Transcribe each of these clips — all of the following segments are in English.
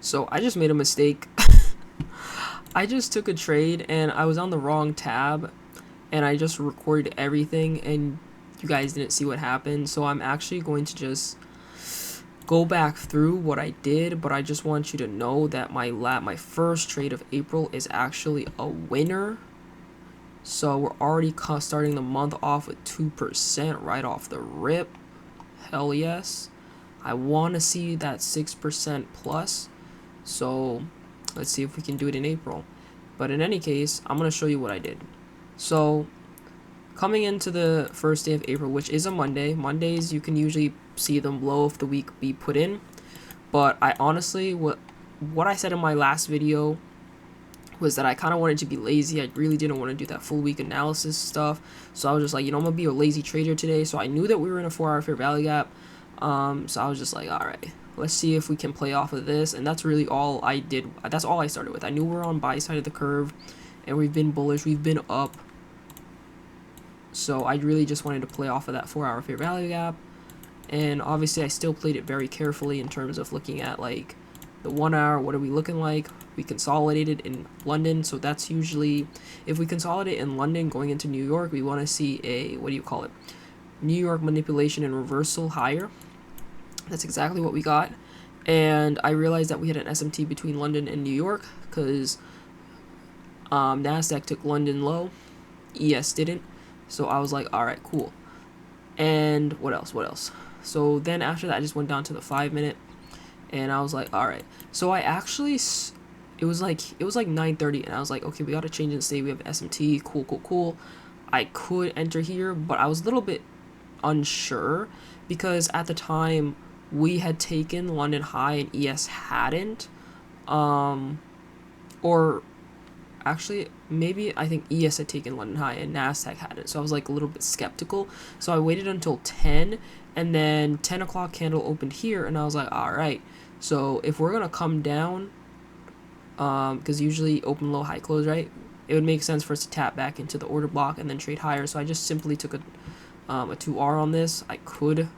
So I just made a mistake. I just took a trade and I was on the wrong tab and I just recorded everything and you guys didn't see what happened. So I'm actually going to just go back through what I did, but I just want you to know that my first trade of April is actually a winner. So we're already starting the month off with 2% right off the rip. Hell yes. I want to see that 6% plus. So let's see if we can do it in April. But in any case, I'm going to show you what I did. So coming into the first day of April, which is a Monday. Mondays, you can usually see them low if the week be put in. But I honestly, what I said in my last video was that I kind of wanted to be lazy. I really didn't want to do that full week analysis stuff. So I was just like, you know, I'm going to be a lazy trader today. So I knew that we were in a 4-hour fair value gap. So I was just like, all right, let's see if we can play off of this. And that's really all I did. That's all I started with. I knew we were on buy side of the curve and we've been bullish. We've been up. So I really just wanted to play off of that 4-hour fair value gap. And obviously I still played it very carefully in terms of looking at like the 1 hour. What are we looking like? We consolidated in London. So that's usually, if we consolidate in London going into New York, we want to see a, what do you call it? New York manipulation and reversal higher. That's exactly what we got. And I realized that we had an SMT between London and New York because NASDAQ took London low. ES didn't. So I was like, all right, cool. And what else? So then after that, I just went down to the 5-minute and I was like, all right. So I actually, it was like 9:30 and I was like, okay, we got to change in state. We have SMT. Cool. I could enter here, but I was a little bit unsure because at the time we had taken London high and ES hadn't. Or actually, maybe I think ES had taken London high and NASDAQ hadn't. So I was like a little bit skeptical. So I waited until 10 and then 10 o'clock candle opened here and I was like, all right. So if we're going to come down, because usually open low, high close, right? It would make sense for us to tap back into the order block and then trade higher. So I just simply took a 2R on this. I could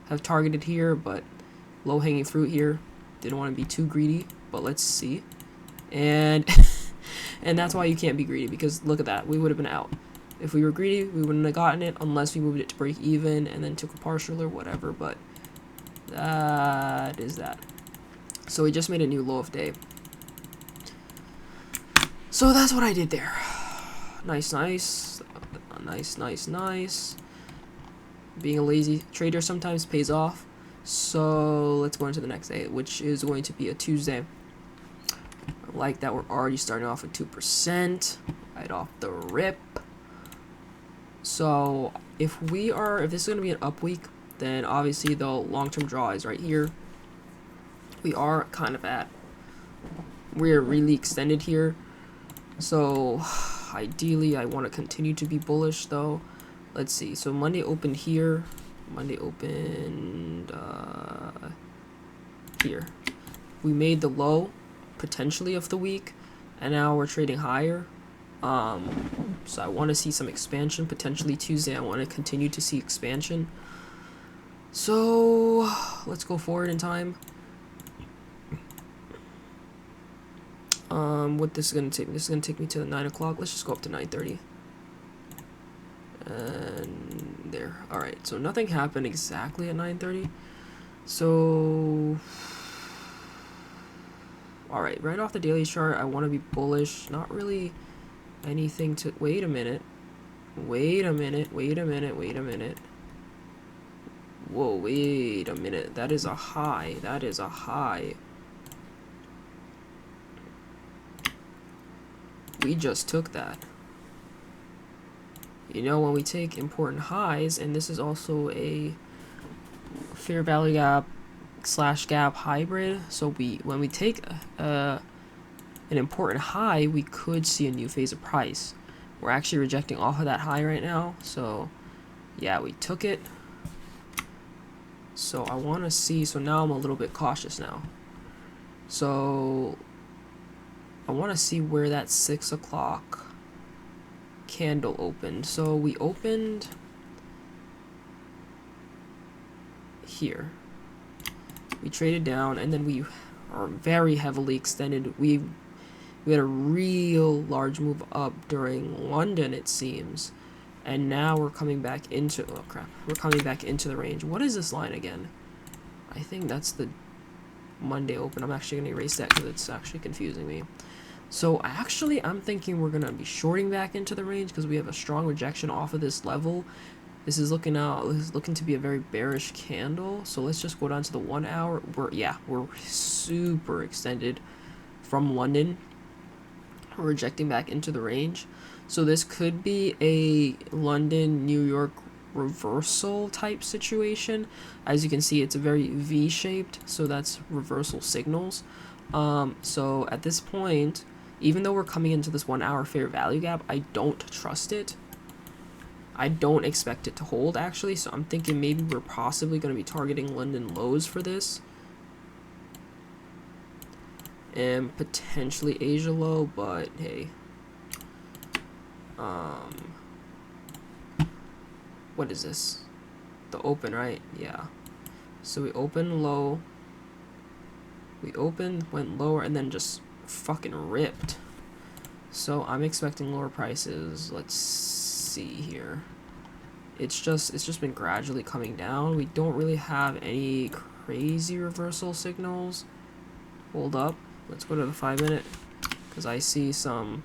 have targeted here, but low hanging fruit here. Didn't want to be too greedy, but let's see. And and that's why you can't be greedy, because look at that, we would have been out. If we were greedy, we wouldn't have gotten it unless we moved it to break even and then took a partial or whatever, but that is that. So we just made a new low of day. So that's what I did there. Nice. Being a lazy trader sometimes pays off. So let's go into the next day, which is going to be a Tuesday. I like that we're already starting off with 2% right off the rip. So if this is going to be an up week, then obviously the long-term draw is right here. We are kind of we're really extended here. So ideally I want to continue to be bullish though. Let's see. So Monday opened here. Monday opened here. We made the low potentially of the week and now we're trading higher. So I want to see some expansion. Potentially Tuesday I want to continue to see expansion. So let's go forward in time. What this is gonna take me? This is gonna take me to the 9 o'clock. Let's just go up to 9:30. And there. All right. So nothing happened exactly at 9:30. So, all right. Right off the daily chart, I want to be bullish. Not really anything to. Wait a minute. Whoa. Wait a minute. That is a high. We just took that. You know, when we take important highs, and this is also a fair value gap / gap hybrid, so when we take an important high, we could see a new phase of price. We're actually rejecting off of that high right now, so yeah, we took it. So I want to see, so now I'm a little bit cautious now. So I want to see where that 6 o'clock candle opened. So we opened here. We traded down and then we are very heavily extended. We had a real large move up during London, it seems. And now we're coming back into, oh crap, we're coming back into the range. What is this line again? I think that's the Monday open. I'm actually going to erase that because it's actually confusing me. So actually, I'm thinking we're going to be shorting back into the range because we have a strong rejection off of this level. This is looking to be a very bearish candle. So let's just go down to the 1 hour. We're super extended from London. We're rejecting back into the range. So this could be a London, New York reversal type situation. As you can see, it's a very V-shaped, so that's reversal signals. So at this point, even though we're coming into this 1 hour fair value gap, I don't trust it. I don't expect it to hold, actually, so I'm thinking maybe we're possibly going to be targeting London lows for this. And potentially Asia low, but hey. What is this? The open, right? Yeah. So we opened low. We opened, went lower, and then just fucking ripped. So I'm expecting lower prices. Let's see here. It's just been gradually coming down. We don't really have any crazy reversal signals. Hold up. Let's go to the 5 minute. Because I see some.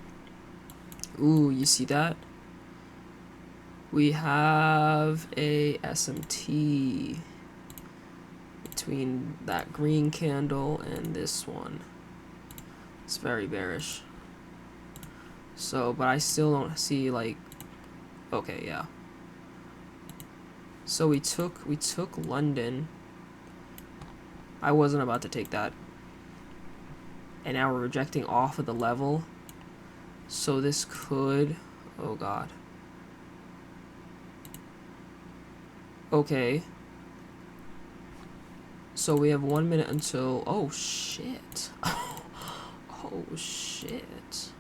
Ooh, you see that? We have a SMT between that green candle and this one. It's very bearish. So, but I still don't see like, okay, yeah. So we took London. I wasn't about to take that. And now we're rejecting off of the level. So this could, oh god. Okay. So we have 1 minute until, oh shit. Oh shit.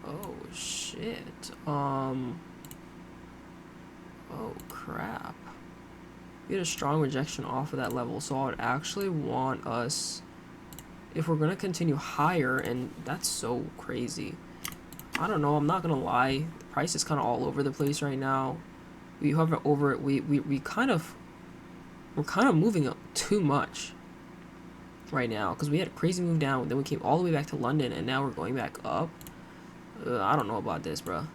Oh shit. Oh crap. We had a strong rejection off of that level, so I would actually want us, if we're gonna continue higher, and that's so crazy. I don't know, I'm not gonna lie. The price is kind of all over the place right now. We hover over it. We're kind of moving up too much right now because we had a crazy move down, then we came all the way back to London, and now we're going back up. I don't know about this, bro.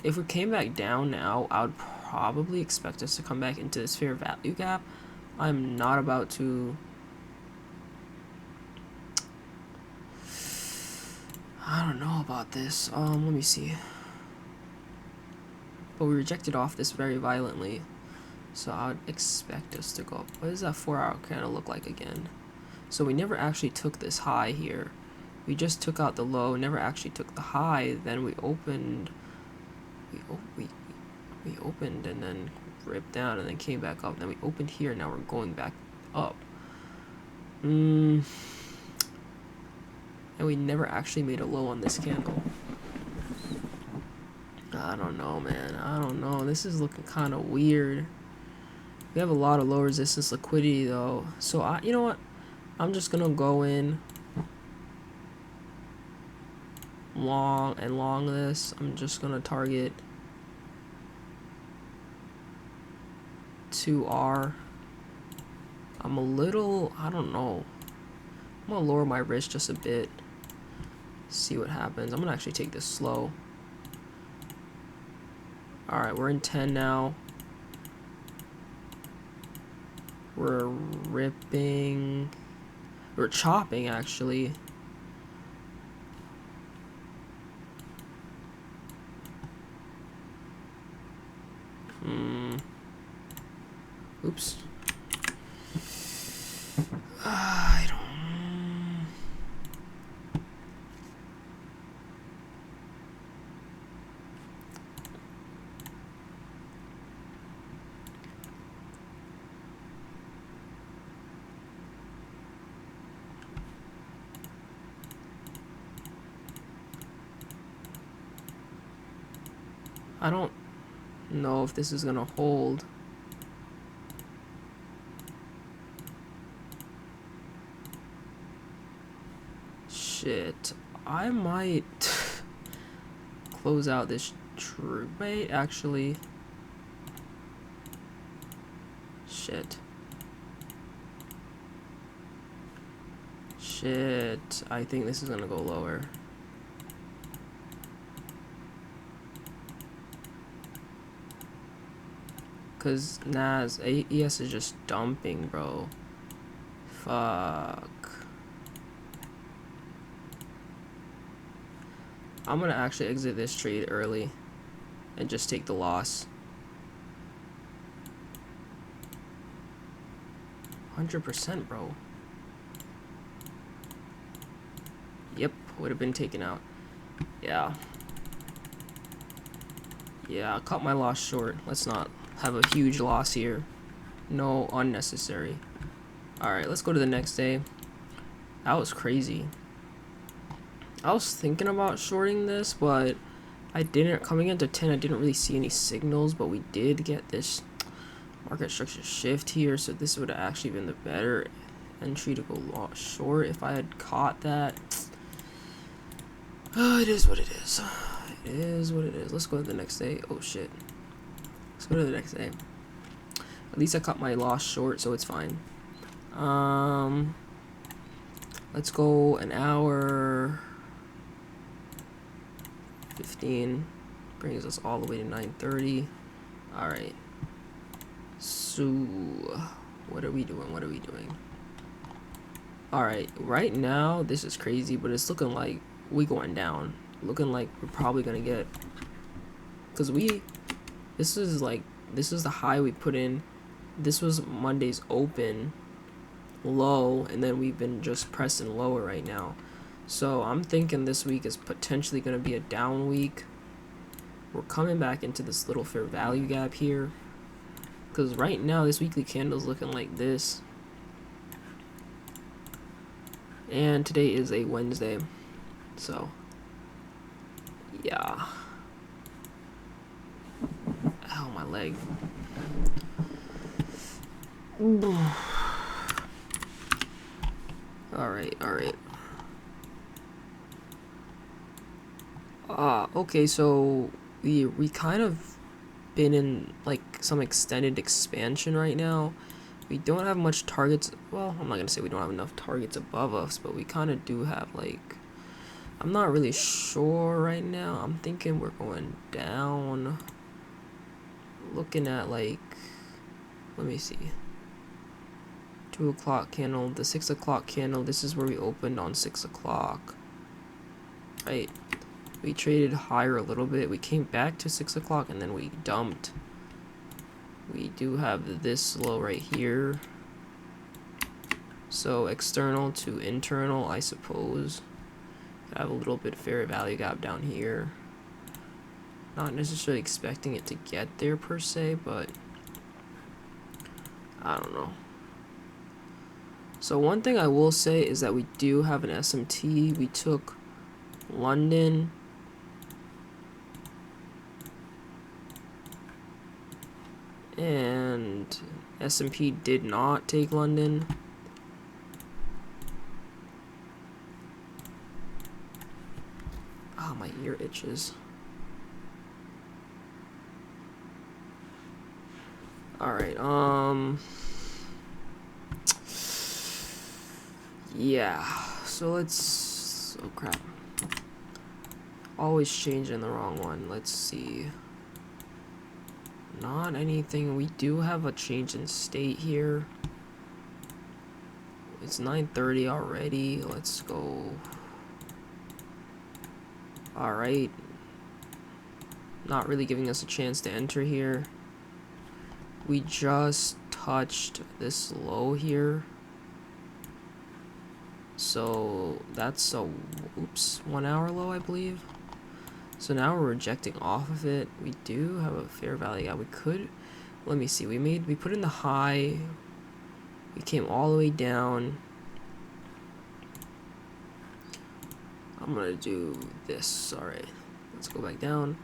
If we came back down now, I would probably expect us to come back into this fair value gap. I'm not about to. I don't know about this. Let me see. But we rejected off this very violently, so I would expect us to go up. What does that 4 hour candle look like again? So we never actually took this high here. We just took out the low, never actually took the high. Then we opened. We opened and then ripped down and then came back up. Then we opened here. Now we're going back up. And we never actually made a low on this candle. I don't know, man. I don't know. This is looking kind of weird. We have a lot of low resistance liquidity, though. So, you know what? I'm just going to go in long this. I'm just going to target 2R. I'm a little, I don't know. I'm going to lower my risk just a bit. See what happens. I'm going to actually take this slow. Alright, we're in 10 now. We're ripping. We're chopping, actually. Oops. I don't. I don't know if this is gonna hold. Shit. I might close out this trade, actually. Shit. Shit. I think this is gonna go lower. Cause ES is just dumping, bro. Fuck. I'm gonna actually exit this trade early and just take the loss. 100%, bro. Yep, would have been taken out. Yeah. Yeah, I cut my loss short. Let's not have a huge loss here. No unnecessary. Alright, let's go to the next day. That was crazy. I was thinking about shorting this, but I didn't. Coming into 10, I didn't really see any signals, but we did get this market structure shift here, so this would have actually been the better entry to go short if I had caught that. It is what it is. It is what it is. Let's go to the next day. Oh shit. Let's go to the next day. At least I cut my loss short, so it's fine. Let's go an hour 15. Brings us all the way to 9:30. Alright. So what are we doing? What are we doing? Alright, right now this is crazy, but it's looking like we going down. Looking like we're probably gonna get, because this is the high we put in. This was Monday's open low, and then we've been just pressing lower right now. So I'm thinking this week is potentially gonna be a down week. We're coming back into this little fair value gap here, because right now this weekly candle is looking like this, and today is a Wednesday, so yeah. Ow, my leg. Alright. Okay, so we kind of been in like some extended expansion right now. We don't have much targets. Well, I'm not gonna say we don't have enough targets above us, but we kind of do have, like, I'm not really sure right now. I'm thinking we're going down. Looking at, like, let me see. 2 o'clock candle, the 6 o'clock candle. This is where we opened on 6 o'clock. Right. We traded higher a little bit. We came back to 6 o'clock and then we dumped. We do have this low right here. So external to internal, I suppose. I have a little bit fair value gap down here. Not necessarily expecting it to get there per se, but I don't know. So one thing I will say is that we do have an SMT. We took London. And S&P did not take London. Oh, my ear itches. Alright, yeah, so let's, oh crap. Always changing the wrong one. Let's see. Not anything. We do have a change in state here. It's 9:30 already. Let's go. Alright. Not really giving us a chance to enter here. We just touched this low here. So that's a, oops, 1 hour low, I believe. So now we're rejecting off of it. We do have a fair value gap. We could, let me see, we put in the high. We came all the way down. I'm gonna do this. Alright, let's go back down.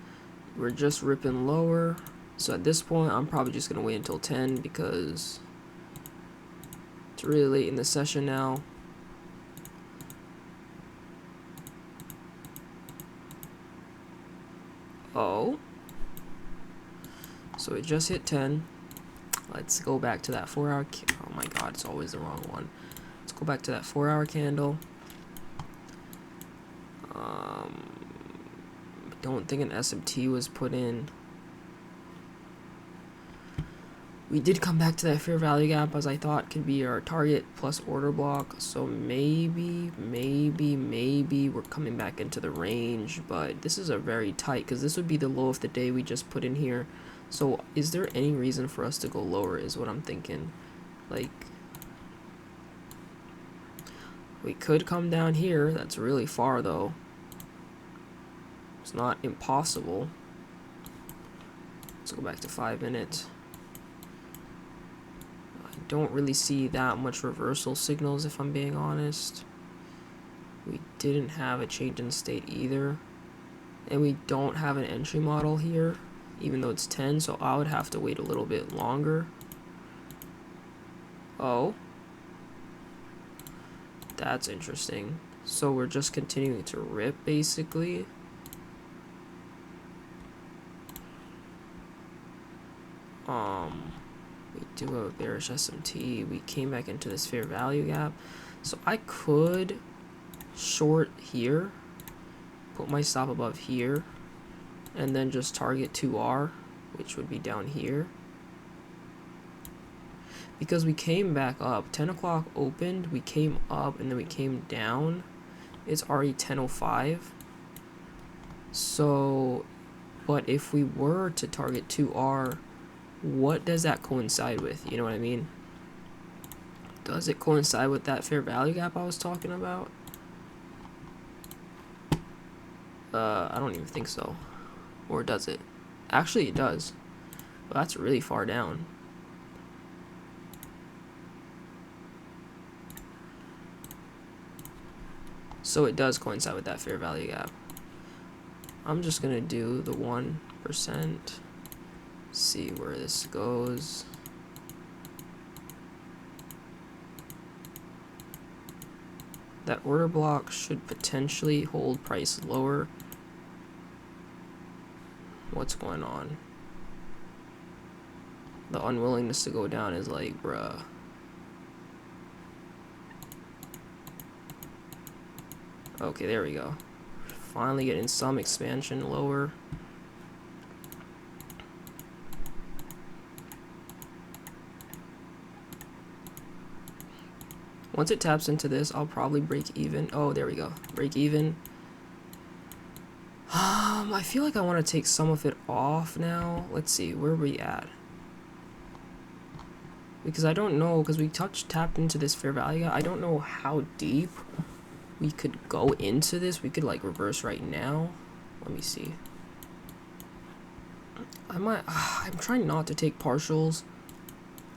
We're just ripping lower. So at this point, I'm probably just gonna wait until 10 because it's really late in the session now. Oh. So it just hit 10. Let's go back to that 4 hour. Oh my god, it's always the wrong one. Let's go back to that 4 hour candle. Don't think an SMT was put in. We did come back to that fair value gap as I thought could be our target plus order block. So maybe we're coming back into the range, but this is a very tight, because this would be the low of the day we just put in here. So is there any reason for us to go lower is what I'm thinking. Like, we could come down here. That's really far though. It's not impossible. Let's go back to 5 minutes. Don't really see that much reversal signals, if I'm being honest. We didn't have a change in state either, and we don't have an entry model here, even though it's 10, so I would have to wait a little bit longer. Oh, that's interesting. So we're just continuing to rip basically. We do have a bearish SMT. We came back into this fair value gap. So I could short here, put my stop above here, and then just target 2R, which would be down here. Because we came back up. 10 o'clock opened, we came up, and then we came down. It's already 10:05. So, but if we were to target 2R, what does that coincide with? You know what I mean? Does it coincide with that fair value gap I was talking about? I don't even think so. Or does it? Actually, it does. But that's really far down. So it does coincide with that fair value gap. I'm just gonna do the 1%. See where this goes. That order block should potentially hold price lower. What's going on? The unwillingness to go down is like, bruh. Okay, there we go. Finally getting some expansion lower. Once it taps into this, I'll probably break even. Oh, there we go. Break even. I feel like I want to take some of it off now. Let's see, where are we at? Because I don't know, because we tapped into this fair value. I don't know how deep we could go into this. We could like reverse right now. Let me see. I'm trying not to take partials.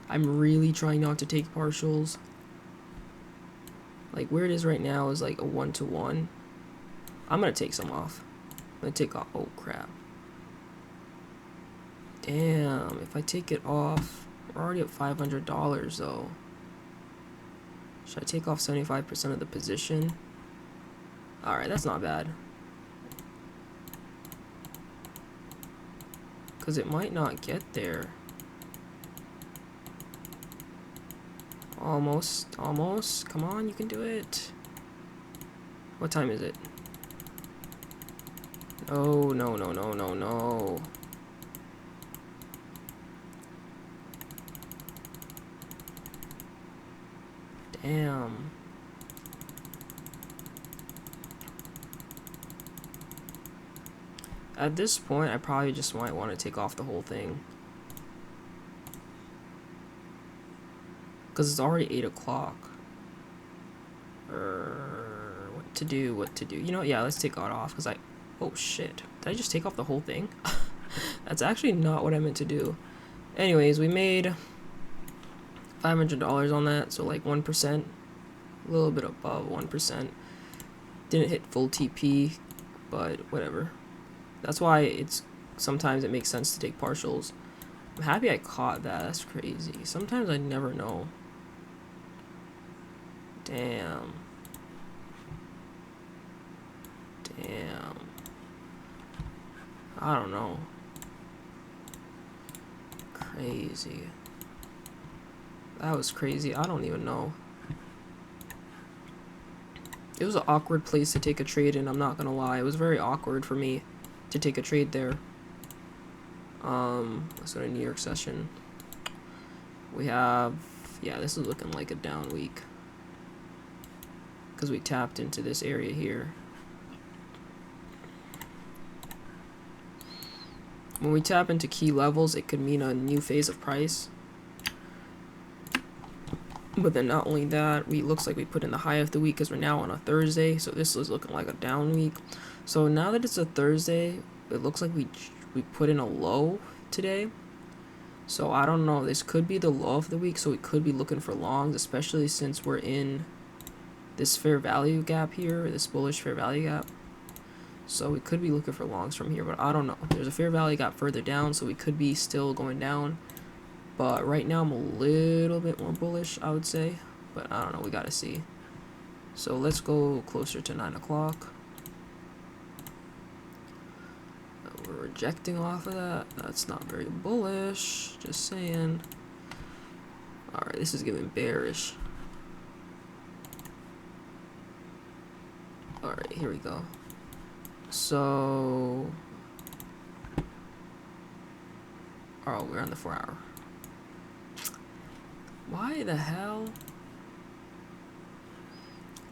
I'm really trying not to take partials. Like where it is right now is like a 1-to-1. I'm gonna take some off. I'm gonna take off. Oh crap. Damn, if I take it off, we're already at $500 though. Should I take off 75% of the position? Alright, that's not bad. Because it might not get there. Almost. Come on, you can do it. What time is it? No. Damn. At this point, I probably just might want to take off the whole thing. Because it's already 8 o'clock. What to do? You know, yeah, let's take it off. Because oh shit. Did I just take off the whole thing? That's actually not what I meant to do. Anyways, we made $500 on that. So like 1%. A little bit above 1%. Didn't hit full TP. But whatever. That's why sometimes it makes sense to take partials. I'm happy I caught that. That's crazy. Sometimes I never know. Damn. I don't know. Crazy. That was crazy. I don't even know. It was an awkward place to take a trade in, I'm not gonna lie. It was very awkward for me to take a trade there. Let's go to New York session. We have, yeah, this is looking like a down week. Because we tapped into this area here. When we tap into key levels, it could mean a new phase of price. But then not only that, looks like we put in the high of the week because we're now on a Thursday. So this is looking like a down week. So now that it's a Thursday, it looks like we put in a low today. So I don't know. This could be the low of the week. So we could be looking for longs, especially since we're in this fair value gap here, this bullish fair value gap. So we could be looking for longs from here, but I don't know. There's a fair value gap further down, so we could be still going down. But right now I'm a little bit more bullish, I would say. But I don't know, we gotta see. So let's go closer to 9 o'clock. We're rejecting off of that. That's not very bullish, just saying. Alright, this is giving bearish. Alright, here we go. So, oh, we're on the 4 hour. Why the hell?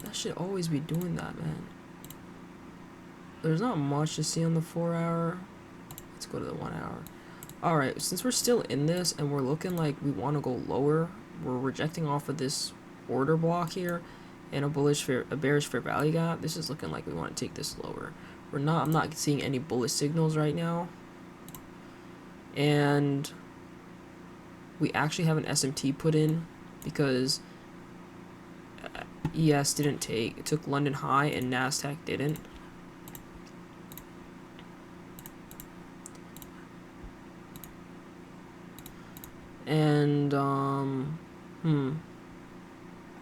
That should always be doing that, man. There's not much to see on the 4 hour. Let's go to the 1 hour. Alright, since we're still in this and we're looking like we want to go lower, we're rejecting off of this order block here and a bearish fair value gap. This is looking like we want to take this lower. I'm not seeing any bullish signals right now. And we actually have an SMT put in because ES didn't take. It took London high and NASDAQ didn't. And,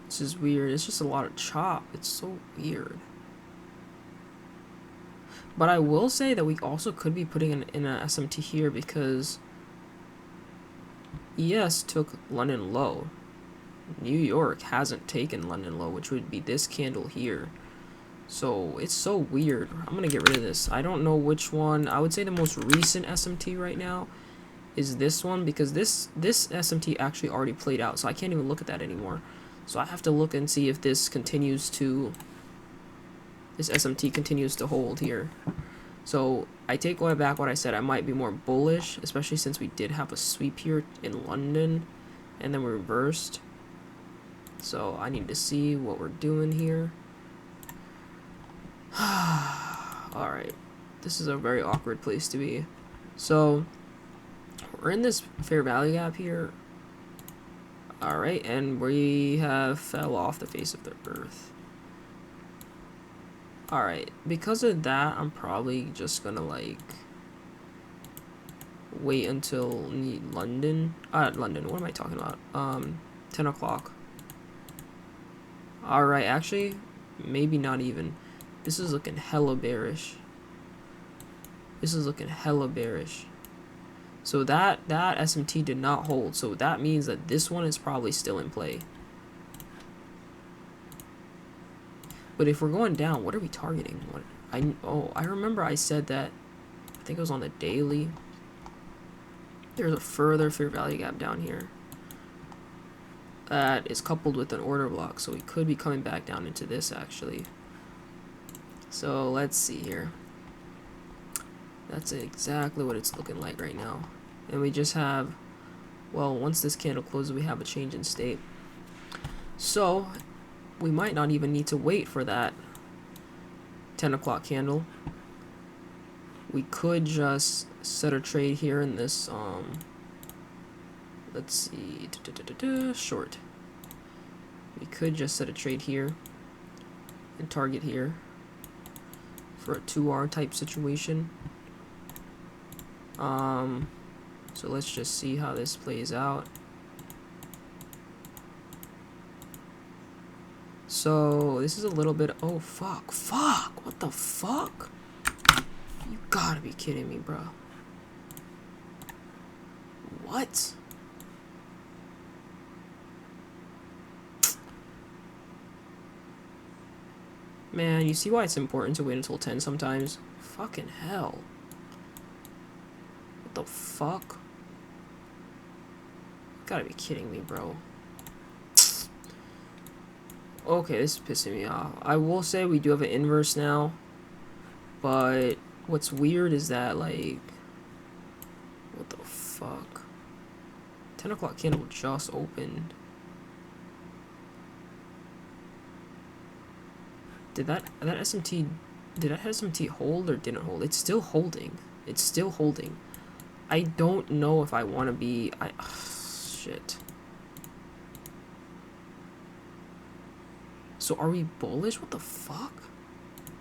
this is weird. It's just a lot of chop. It's so weird. But I will say that we also could be putting in an SMT here because ES took London low. New York hasn't taken London low, which would be this candle here. So it's so weird. I'm going to get rid of this. I don't know which one. I would say the most recent SMT right now is this one because this SMT actually already played out. So I can't even look at that anymore. So I have to look and see if this SMT continues to hold here. So I take away back what I said. I might be more bullish, especially since we did have a sweep here in London and then we reversed. So I need to see what we're doing here. Alright, this is a very awkward place to be. So we're in this fair value gap here. Alright, and we have fell off the face of the earth. Alright, because of that, I'm probably just gonna like wait until London. London, what am I talking about? 10 o'clock. Alright, actually, maybe not even. This is looking hella bearish. This is looking hella bearish. So that SMT did not hold. So that means that this one is probably still in play. But if we're going down, what are we targeting? I remember I said that. I think it was on the daily. There's a further fair value gap down here that is coupled with an order block. So we could be coming back down into this actually. So let's see here. That's exactly what it's looking like right now. And we just have, well, once this candle closes, we have a change in state. So we might not even need to wait for that 10 o'clock candle. We could just set a trade here in this, let's see, short. We could just set a trade here and target here for a 2R type situation. So let's just see how this plays out. So this is a little bit, oh fuck, what the fuck? You gotta be kidding me, bro. What? Man, you see why it's important to wait until 10 sometimes? Fucking hell. What the fuck? You gotta be kidding me, bro. Okay, this is pissing me off. I will say we do have an inverse now. But what's weird is that, like... What the fuck? 10 o'clock candle just opened. Did that SMT hold or didn't hold? It's still holding. It's still holding. I don't know if I want to be... shit. So are we bullish? What the fuck?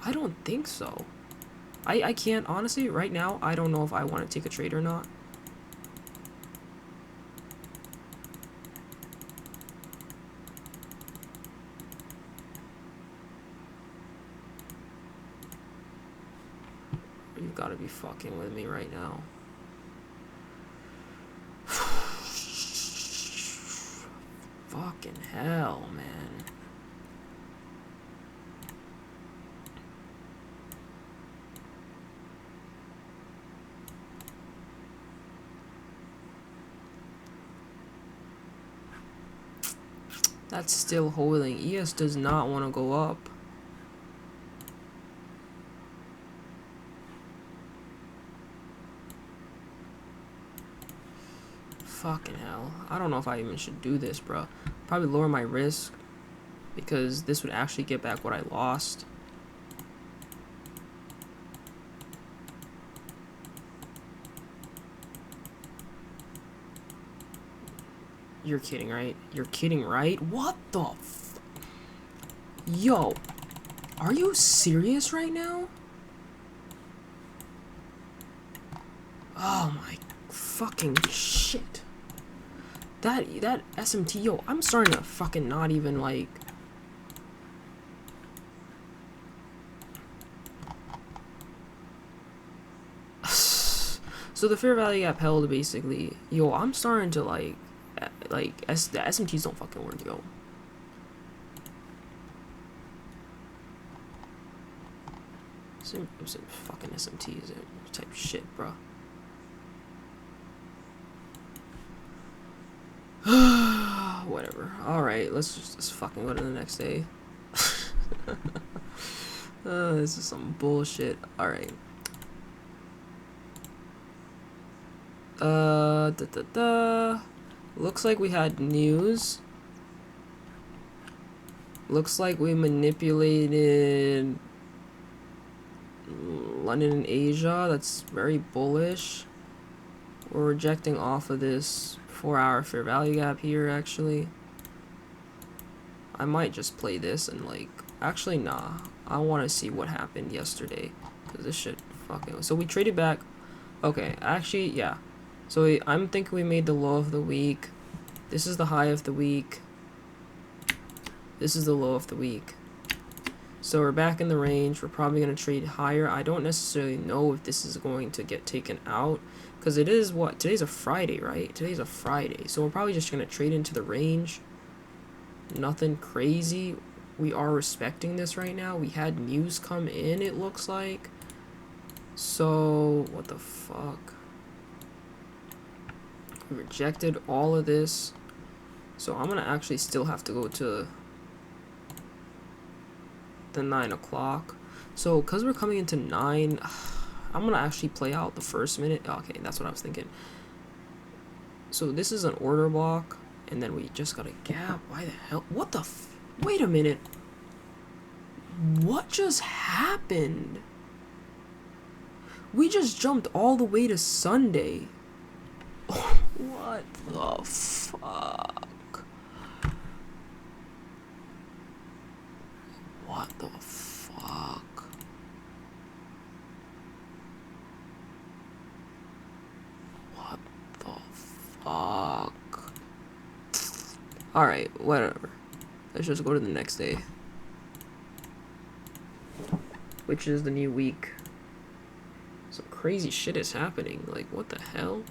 I don't think so. I can't, honestly, right now, I don't know if I want to take a trade or not. You've got to be fucking with me right now. Fucking hell, man. That's still holding. ES does not want to go up. Fucking hell. I don't know if I even should do this, bro. Probably lower my risk, because this would actually get back what I lost. You're kidding, right? You're kidding, right? What the f... Yo, are you serious right now? Oh my fucking shit. That SMT, yo, I'm starting to fucking not even, like... So the fair value gap held, basically. Yo, I'm starting to, the SMTs don't fucking work, yo. Some fucking SMTs type shit, bro. Whatever. Alright, let's just fucking go to the next day. This is some bullshit. Alright. Looks like we had news. Looks like we manipulated London and Asia. That's very bullish. We're rejecting off of this 4-hour fair value gap here, actually. I might just play this and, like... Actually, nah. I want to see what happened yesterday. Because this shit fucking... So we traded back... Okay, actually, yeah. So I'm thinking we made the low of the week. This is the high of the week. This is the low of the week. So we're back in the range. We're probably going to trade higher. I don't necessarily know if this is going to get taken out. Because it is what? Today's a Friday, right? Today's a Friday. So we're probably just going to trade into the range. Nothing crazy. We are respecting this right now. We had news come in, it looks like. So, what the fuck? We rejected all of this. So I'm going to actually still have to go to the 9 o'clock. So, because we're coming into 9... I'm going to actually play out the first minute. Okay, that's what I was thinking. So this is an order block. And then we just got a gap. Why the hell? What the f... Wait a minute. What just happened? We just jumped all the way to Sunday. What the fuck? What the fuck? What the fuck? Alright, whatever. Let's just go to the next day. Which is the new week. crazy shit is happening. Like, what the hell?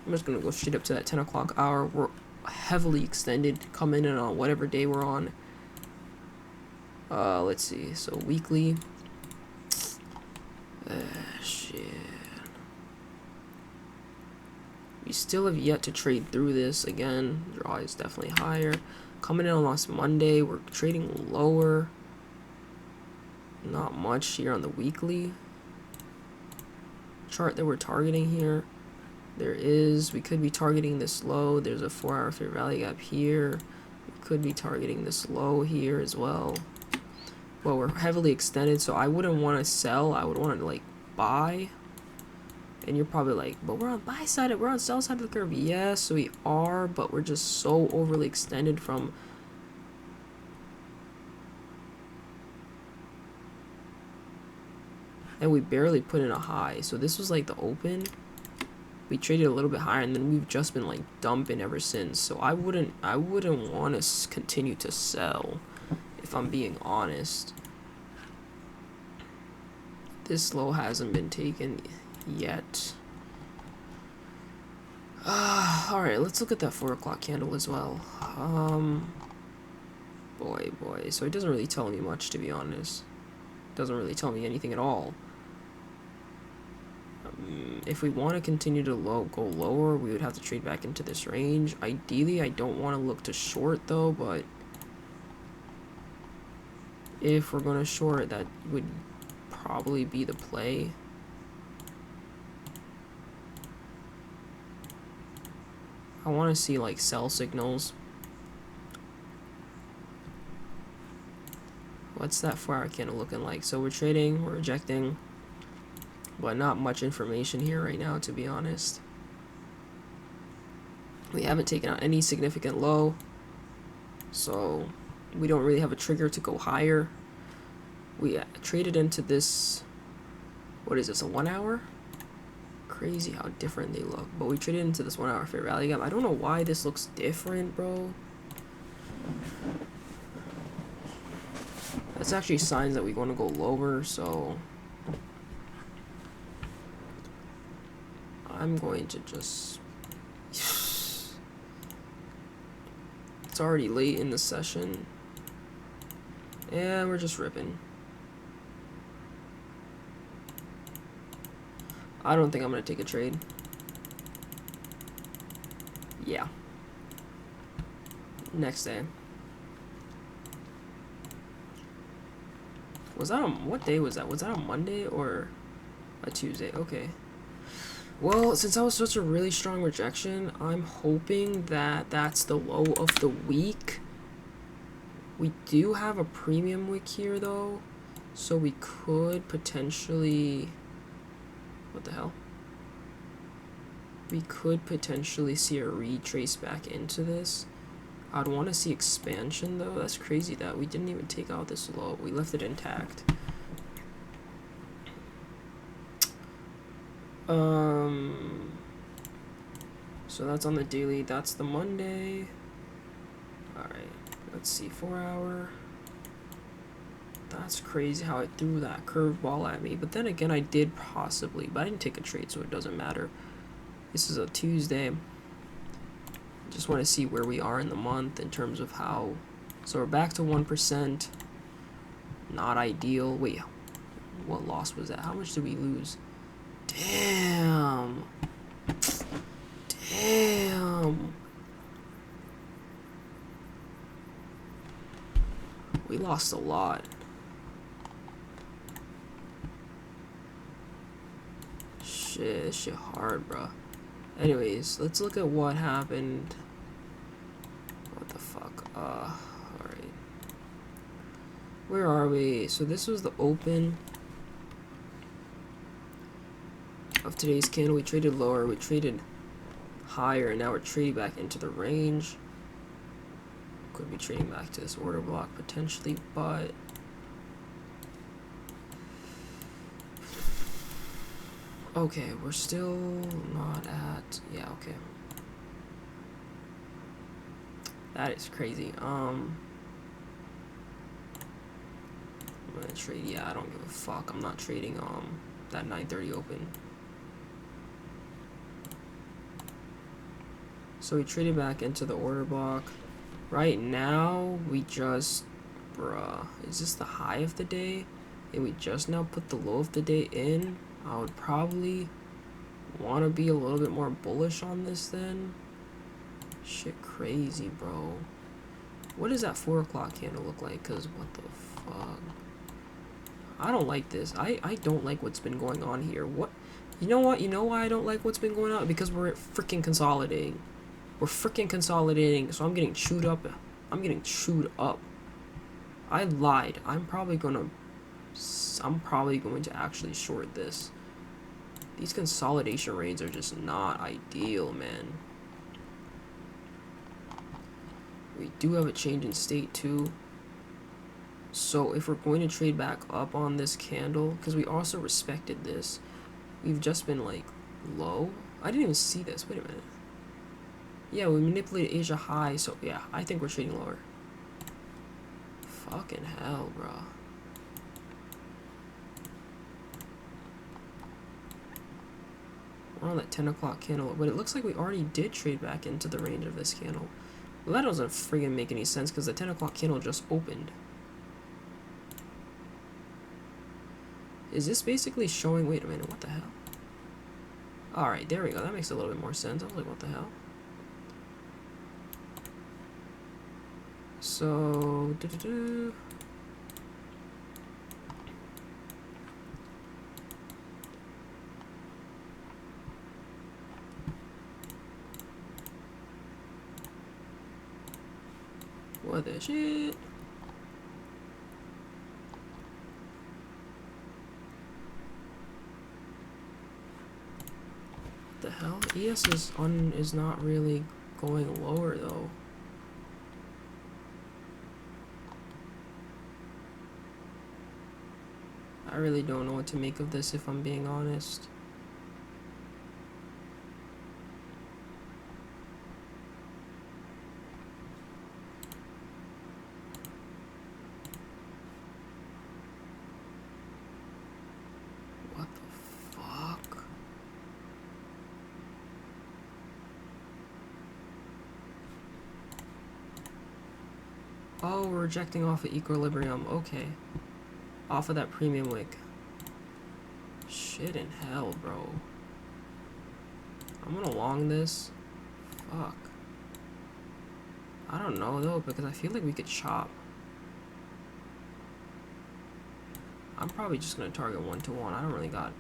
I'm just gonna go straight up to that 10 o'clock hour. We're heavily extended. Come in and on whatever day we're on. Let's see. So weekly. Shit. We still have yet to trade through this. Again, draw is definitely higher. Coming in on last Monday, we're trading lower. Not much here on the weekly chart that we're targeting here. We could be targeting this low. There's a 4-hour fair value gap here. We could be targeting this low here as well. Well, we're heavily extended, so I wouldn't want to sell. I would want to like buy. And you're probably like, but we're on buy side, we're on sell side of the curve. Yes, we are, but we're just so overly extended from and we barely put in a high. So this was like the open. We traded a little bit higher, and then we've just been like dumping ever since. So I wouldn't want to continue to sell, if I'm being honest. This low hasn't been taken yet. Alright, let's look at that 4 o'clock candle as well. Boy. So it doesn't really tell me much, to be honest. It doesn't really tell me anything at all. If we want to continue to go lower, we would have to trade back into this range. Ideally, I don't want to look to short though, but if we're going to short, that would probably be the play. I want to see like sell signals. What's that 4-hour candle looking like? So we're trading, we're rejecting, but not much information here right now, to be honest. We haven't taken out any significant low, so we don't really have a trigger to go higher. We traded into this, what is this, a 1 hour? Crazy how different they look. But we traded into this 1 hour fair value gap. I don't know why this looks different, bro. That's actually signs that we want to go lower, so I'm going to just it's already late in the session and we're just ripping. I don't think I'm gonna take a trade. Yeah. Next day. Was that on, what day was that? Was that on Monday or a Tuesday? Okay. Well, since that was such a really strong rejection, I'm hoping that that's the low of the week. We do have a premium wick here though, so we could potentially, what the hell? We could potentially see a retrace back into this. I'd want to see expansion though. That's crazy that we didn't even take out this low. We left it intact. So that's on the daily. That's the Monday. Alright, let's see, 4 hour. That's crazy how it threw that curveball at me. But then again, I did possibly, but I didn't take a trade, so it doesn't matter. This is a Tuesday. Just want to see where we are in the month in terms of how. So we're back to 1%. Not ideal. Wait, what loss was that? How much did we lose? Damn. We lost a lot. Shit, this shit hard, bro. Anyways, let's look at what happened. What the fuck? Alright. Where are we? So this was the open of today's candle. We traded lower, we traded higher, and now we're trading back into the range. Could be trading back to this order block potentially, but okay, we're still not at, yeah, okay. That is crazy. I'm gonna trade, yeah, I don't give a fuck. I'm not trading that 9:30 open. So we traded back into the order block. Right now, we just, bruh, is this the high of the day? And we just now put the low of the day in. I would probably want to be a little bit more bullish on this then. Shit crazy, bro. What does that 4 o'clock candle look like? Because what the fuck? I don't like this. I don't like what's been going on here. What? You know what? You know why I don't like what's been going on? Because we're freaking consolidating. We're freaking consolidating. So I'm getting chewed up. I'm getting chewed up. I lied. I'm probably going to actually short this. These consolidation rates are just not ideal, man. We do have a change in state too. So if we're going to trade back up on this candle, because we also respected this, we've just been like low. I didn't even see this. Wait a minute. Yeah, we manipulated Asia high, so yeah, I think we're trading lower. Fucking hell, bro. We're on that 10 o'clock candle, but it looks like we already did trade back into the range of this candle. Well, that doesn't friggin' make any sense because the 10 o'clock candle just opened. Is this basically showing... Wait a minute, what the hell? Alright, there we go. That makes a little bit more sense. I was like, what the hell? So... What the shit? What the hell? ES is not really going lower though. I really don't know what to make of this if I'm being honest. What the fuck? Oh, we're rejecting off of equilibrium. Okay. Off of that premium wick. Shit in hell, bro. I'm gonna long this. Fuck. I don't know though, because I feel like we could chop. I'm probably just gonna target 1-to-1. I don't really got.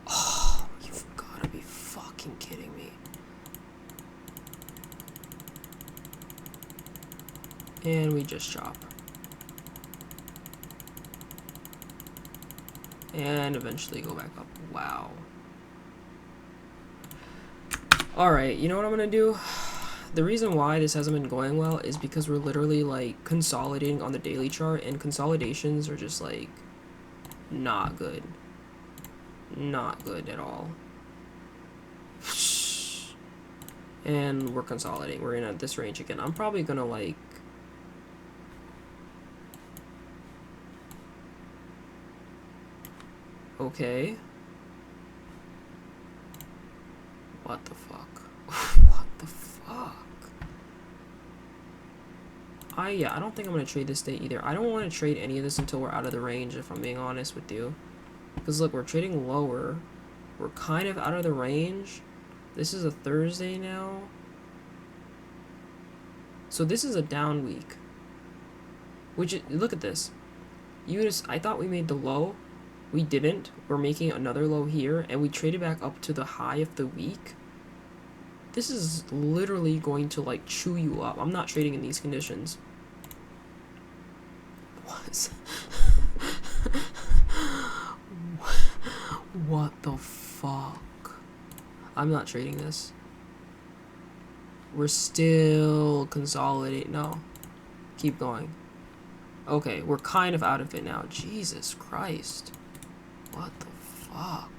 Oh, you've gotta be fucking kidding me. And we just chop. And eventually go back up. Wow. Alright, you know what I'm gonna do? The reason why this hasn't been going well is because we're literally like consolidating on the daily chart, and consolidations are just like not good. Not good at all. And we're consolidating. We're in at this range again. I'm probably gonna like... Okay. What the fuck? What the fuck? Yeah, I don't think I'm gonna trade this day either. I don't want to trade any of this until we're out of the range, if I'm being honest with you. Because look, we're trading lower. We're kind of out of the range. This is a Thursday now. So this is a down week. Which, look at this. I thought we made the low. We didn't. We're making another low here, and we traded back up to the high of the week. This is literally going to like chew you up. I'm not trading in these conditions. What? What the fuck? I'm not trading this. We're still consolidating. No. Keep going. Okay, we're kind of out of it now. Jesus Christ. What the fuck?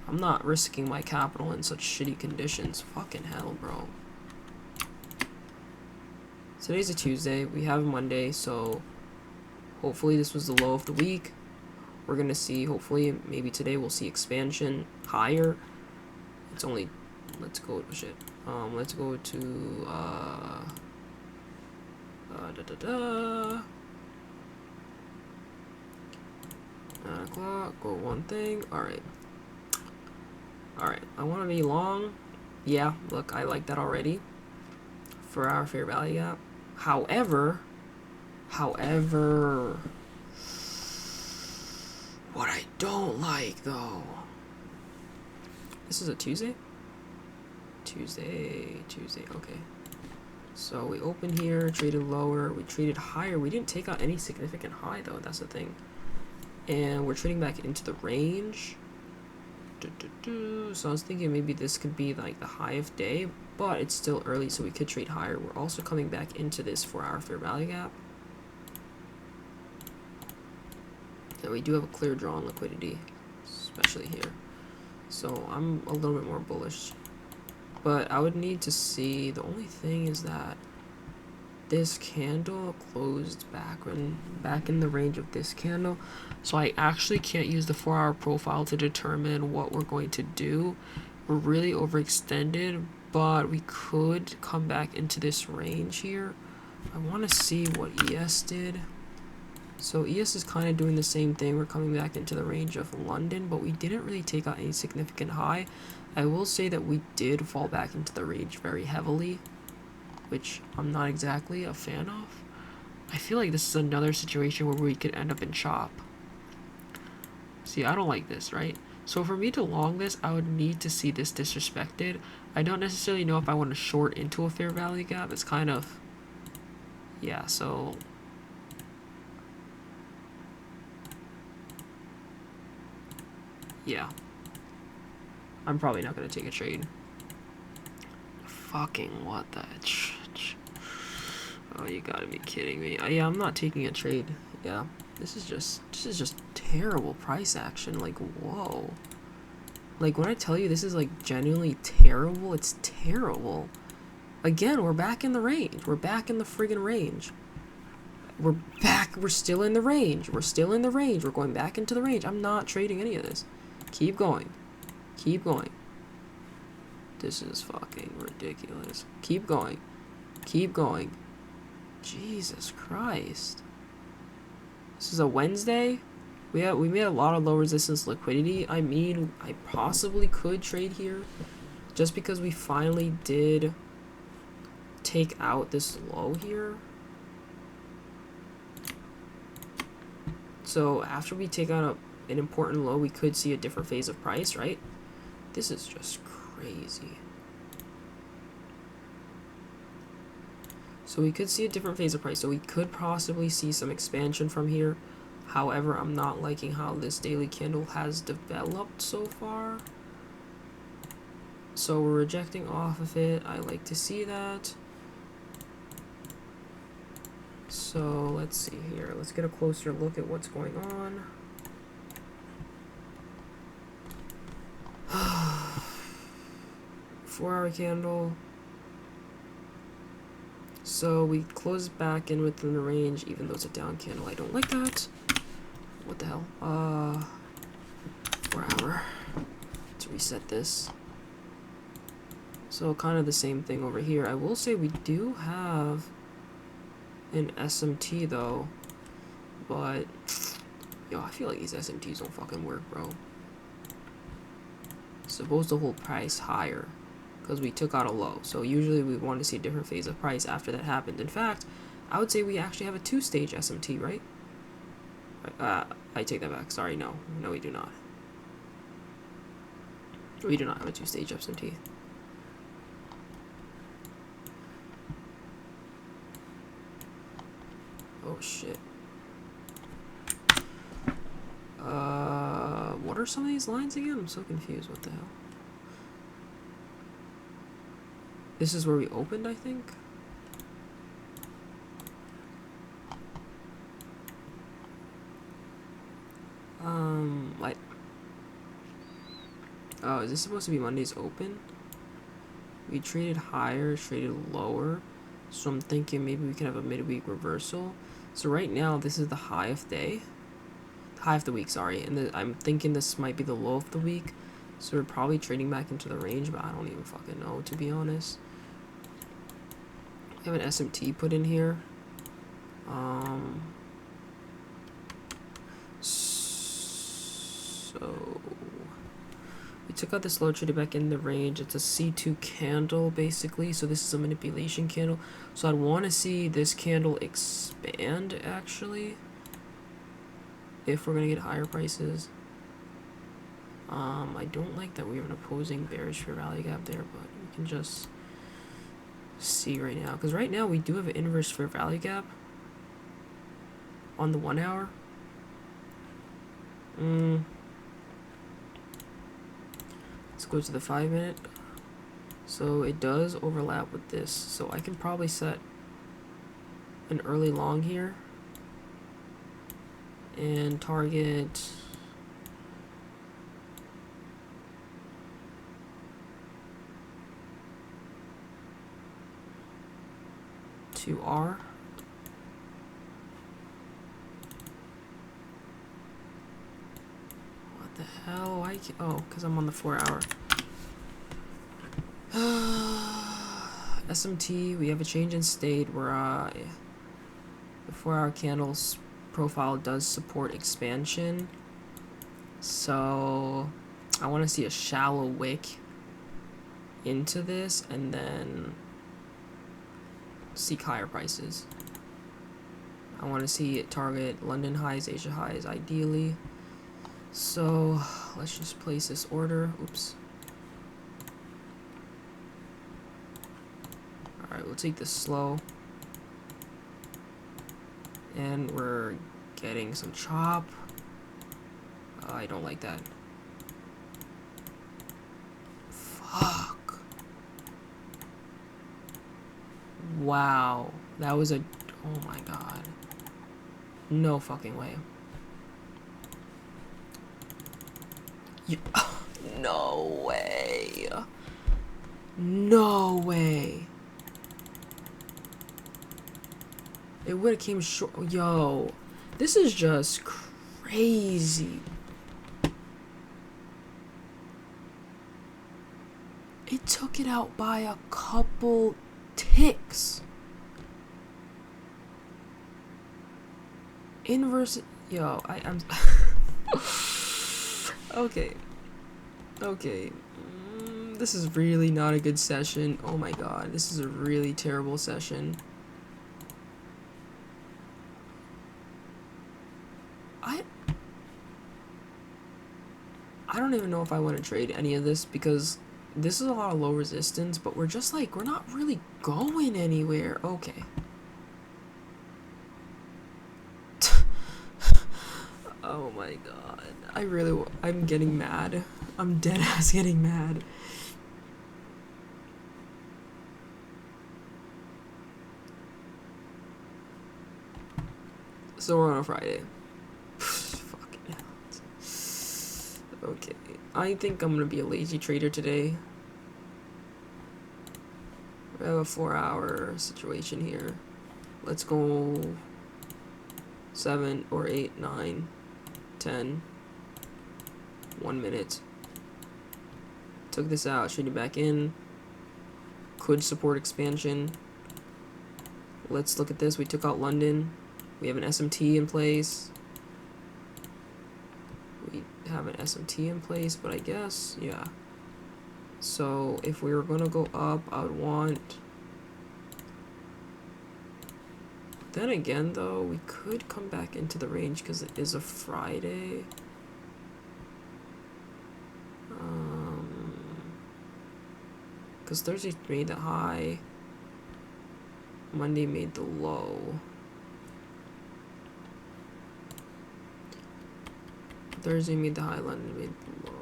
I'm not risking my capital in such shitty conditions. Fucking hell, bro. Today's a Tuesday. We have Monday, so hopefully this was the low of the week. We're gonna see, hopefully, maybe today we'll see expansion higher. It's only, let's go to shit. Let's go to, 9 o'clock, go one thing. Alright. Alright, I want to be long. Yeah, look, I like that already. For our fair value gap. However, what I don't like though. This is a Tuesday? Tuesday, okay. So we opened here, traded lower, we traded higher. We didn't take out any significant high though, that's the thing. And we're trading back into the range. So I was thinking maybe this could be like the high of day, but it's still early, so we could trade higher. We're also coming back into this 4-hour fair value gap. And we do have a clear draw on liquidity, especially here. So I'm a little bit more bullish. But I would need to see, the only thing is that this candle closed back in the range of this candle, so I actually can't use the 4-hour profile to determine what we're going to do. We're really overextended, but we could come back into this range here. I want to see what ES did. So ES is kind of doing the same thing. We're coming back into the range of London, but we didn't really take out any significant high. I will say that we did fall back into the range very heavily, which I'm not exactly a fan of. I feel like this is another situation where we could end up in chop. See, I don't like this, right? So for me to long this, I would need to see this disrespected. I don't necessarily know if I want to short into a fair value gap. It's kind of, yeah, so yeah. I'm probably not going to take a trade. Fucking what the... Oh, you gotta be kidding me. Yeah, I'm not taking a trade. Yeah, this is just terrible price action. Like, whoa. Like, when I tell you this is, like, genuinely terrible, it's terrible. Again, we're back in the range. We're back in the friggin' range. We're back. We're still in the range. We're still in the range. We're going back into the range. I'm not trading any of this. Keep going. Keep going. This is fucking ridiculous. Keep going. Keep going. Jesus Christ. This is a Wednesday? We made a lot of low resistance liquidity. I mean, I possibly could trade here just because we finally did take out this low here. So after we take out an important low, we could see a different phase of price, right? This is just crazy. So we could see a different phase of price. So we could possibly see some expansion from here. However, I'm not liking how this daily candle has developed so far. So we're rejecting off of it. I like to see that. So let's see here. Let's get a closer look at what's going on. Four-hour candle. So we close back in within the range, even though it's a down candle. I don't like that. What the hell? 4-hour. Let's reset this. So kind of the same thing over here. I will say we do have an SMT though, but yo, I feel like these SMTs don't fucking work, bro. It's supposed to hold price higher because we took out a low. So usually we want to see a different phase of price after that happened. In fact, I would say we actually have a 2-stage SMT, right? I take that back. Sorry, no, we do not. We do not have a 2-stage SMT. Oh shit. What are some of these lines again? I'm so confused. What the hell? This is where we opened, I think. Like, Oh, is this supposed to be Monday's open? We traded higher, traded lower. So I'm thinking maybe we can have a midweek reversal. So right now, this is the high of the week, sorry. And I'm thinking this might be the low of the week. So we're probably trading back into the range, but I don't even fucking know, to be honest. I have an SMT put in here. So we took out this low, traded back in the range. It's a C2 candle, basically. So this is a manipulation candle. So I'd want to see this candle expand, actually, if we're going to get higher prices. I don't like that we have an opposing bearish fair value gap there, but we can just see right now. Because right now we do have an inverse fair value gap on the 1 hour. Let's go to the 5 minute. So it does overlap with this. So I can probably set an early long here and target to R. What the hell? Oh, because I'm on the 4 hour. SMT, we have a change in state where the 4 hour candle's profile does support expansion. So I want to see a shallow wick into this and then seek higher prices. I want to see it target London highs, Asia highs, ideally. So let's just place this order. Oops. Alright, we'll take this slow. And we're getting some chop. I don't like that. Fuck. Wow. That was a... Oh my god. No fucking way. No way. No way. It would have came short. Yo. This is just crazy. It took it out by a couple ticks. Inverse. Yo, I'm. Okay. Okay. This is really not a good session. Oh my god. This is a really terrible session. I don't even know if I want to trade any of this because this is a lot of low resistance, but we're just like, we're not really going anywhere. Okay. Oh my god. I'm getting mad. I'm dead ass getting mad. So we're on a Friday. Fucking hell. Okay. I think I'm gonna be a lazy trader today. We have a 4 hour situation here. Let's go 7 or 8, 9, 10. 1 minute. Took this out, shooting back in. Could support expansion. Let's look at this. We took out London. We have an SMT in place. We have an SMT in place, but I guess, yeah. So if we were gonna go up, I would want... Then again, though, we could come back into the range because it is a Friday. Because Thursday made the high. Monday made the low. Thursday made the high, London made the low.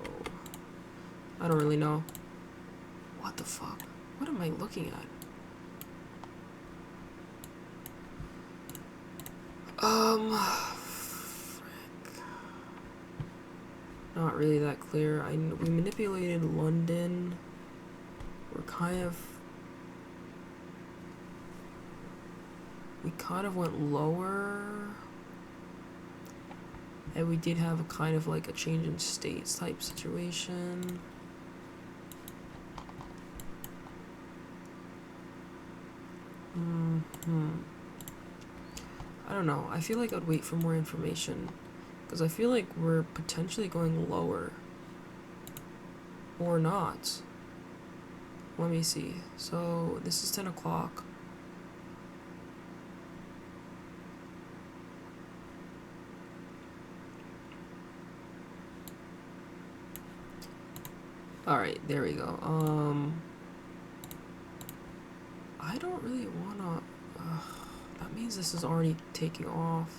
I don't really know. What the fuck? What am I looking at? Frick. No, not really that clear. We manipulated London. We kind of went lower, and we did have a kind of like a change in states type situation. I don't know. I feel like I'd wait for more information, because I feel like we're potentially going lower. Or not. Let me see. So this is 10 o'clock. Alright, there we go. I don't really wanna... that means this is already taking off.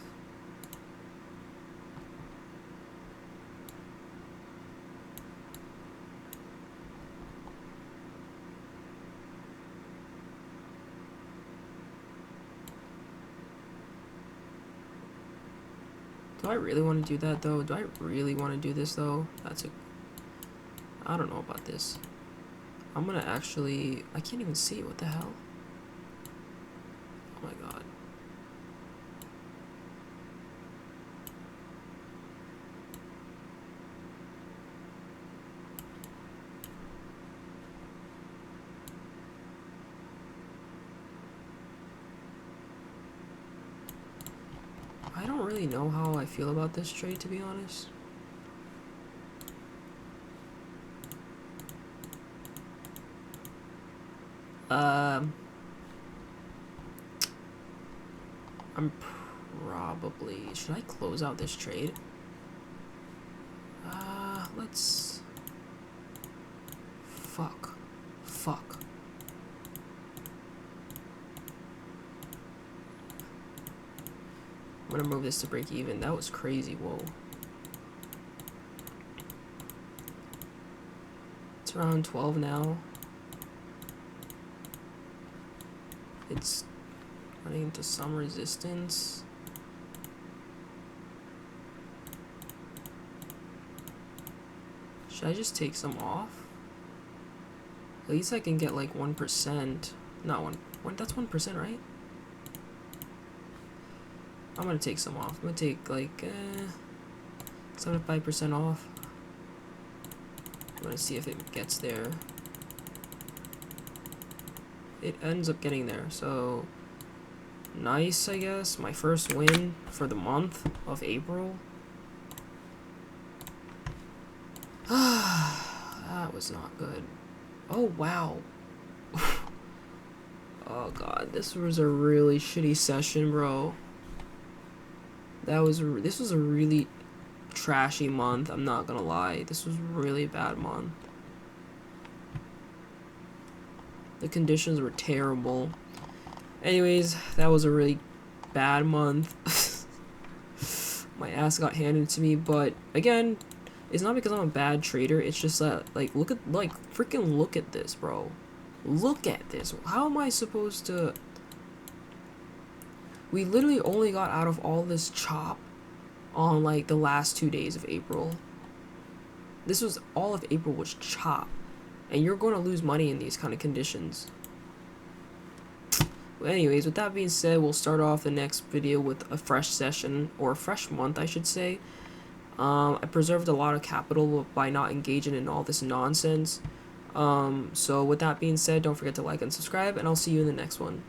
Do I really want to do that though? Do I really want to do this though? I don't know about this. I'm gonna actually... I can't even see. What the hell? Oh my god. I don't really know how I feel about this trade, to be honest. I'm probably... Should I close out this trade? Let's... Fuck. I'm gonna move this to break even. That was crazy. Whoa. It's around 12 now. It's running into some resistance. Should I just take some off? At least I can get like 1%. Not one. That's 1%, right? I'm gonna take some off. I'm gonna take like 75% off. I'm gonna see if it gets there. It ends up getting there, so nice, I guess. My first win for the month of April. That was not good. Oh wow. Oh god, this was a really shitty session, bro. This was a really trashy month, I'm not gonna lie. This was a really bad month. The conditions were terrible. Anyways, that was a really bad month. My ass got handed to me, but again, it's not because I'm a bad trader, it's just that, like, freaking look at this, bro. Look at this. How am I supposed to... We literally only got out of all this chop on, like, the last 2 days of April. This was... all of April was chop. And you're going to lose money in these kind of conditions. But anyways, with that being said, we'll start off the next video with a fresh session, or a fresh month, I should say. I preserved a lot of capital by not engaging in all this nonsense. So with that being said, don't forget to like and subscribe, and I'll see you in the next one.